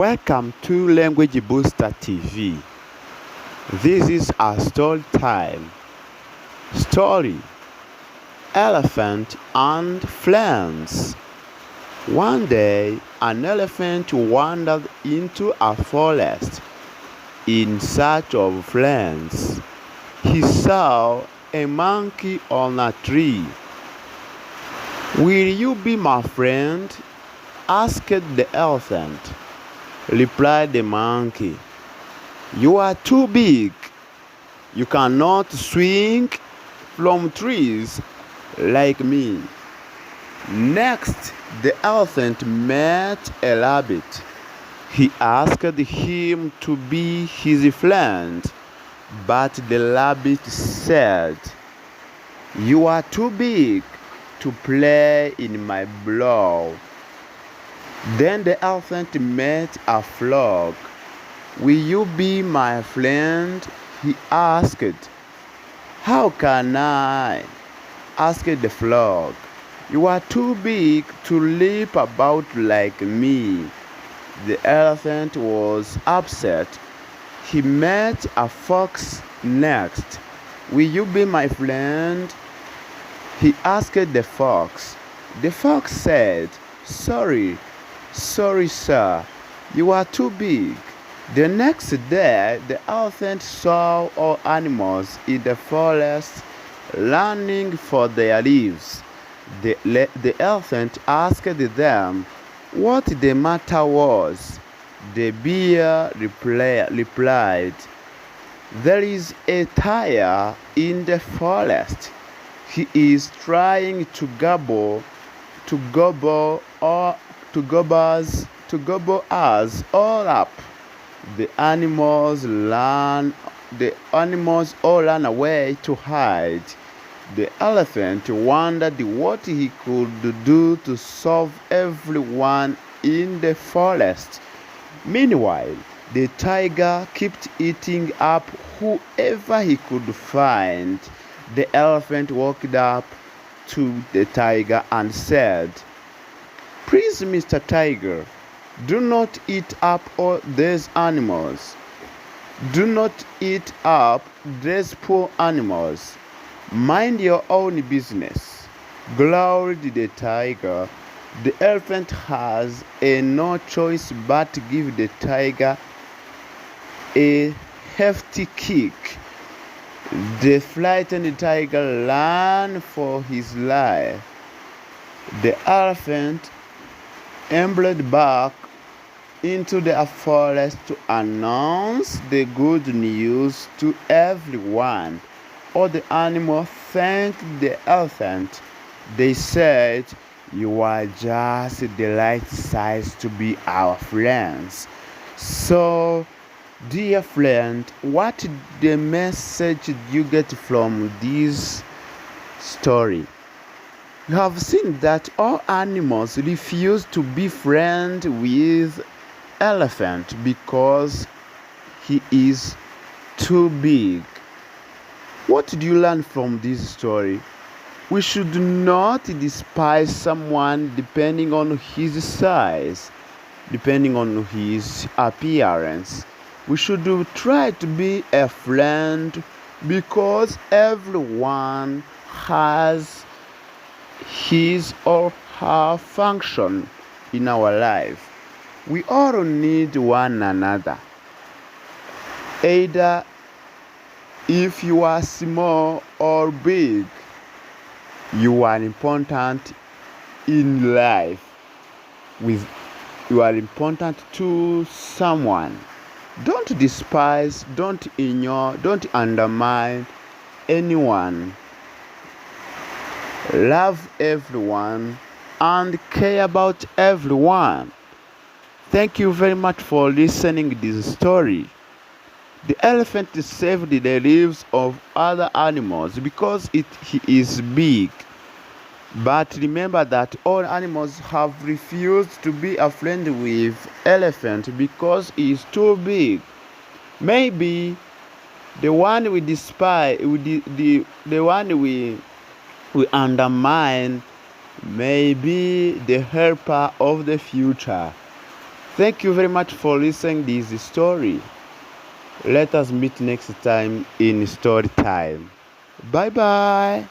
Welcome to Language Booster TV. This is our story time. Story: Elephant and Friends. One day, an elephant wandered into a forest in search of friends. He saw a monkey on a tree. "Will you be my friend?" asked the elephant. Replied the monkey, "You are too big. You cannot swing from trees like me." Next, the elephant met a rabbit. He asked him to be his friend, but the rabbit said, "You are too big to play in my blow." Then the elephant met a frog. "Will you be my friend?" he asked. "How can I?" asked the frog. "You are too big to leap about like me." The elephant was upset. He met a fox next. "Will you be my friend?" he asked the fox. The fox said, Sorry, sir, you are too big." The next day, the elephant saw all animals in the forest running for their lives. The elephant asked them what the matter was. The bear replied, "There is a tiger in the forest. He is trying to gobble us all up." The animals all ran away to hide. The elephant wondered what he could do to solve everyone in the forest. Meanwhile, the tiger kept eating up whoever he could find. The elephant walked up to the tiger and said, "Please, Mr. Tiger, do not eat up all these animals. Do not eat up these poor animals. Mind your own business." Growled the tiger. The elephant has no choice but to give the tiger a hefty kick. The frightened tiger ran for his life. The elephant ambled back into the forest to announce the good news to everyone. All the animals thanked the elephant. They said, "You are just the right size to be our friends." So, dear friend, what the message you get from this story? You have seen that all animals refuse to be friends with elephant because he is too big. What do you learn from this story? We should not despise someone depending on his size, depending on his appearance. We should try to be a friend because everyone has his or her function in our life. We all need one another. Either if you are small or big, you are important in life. You are important to someone. Don't despise, don't ignore, don't undermine anyone. Love everyone and care about everyone. Thank you very much for listening to this story. The elephant saved the lives of other animals because he is big. But remember that all animals have refused to be a friend with elephant because he is too big. Maybe the one we despise, the one we undermine, may be the helper of the future. Thank you very much for listening this story. Let us meet next time in story time. Bye bye.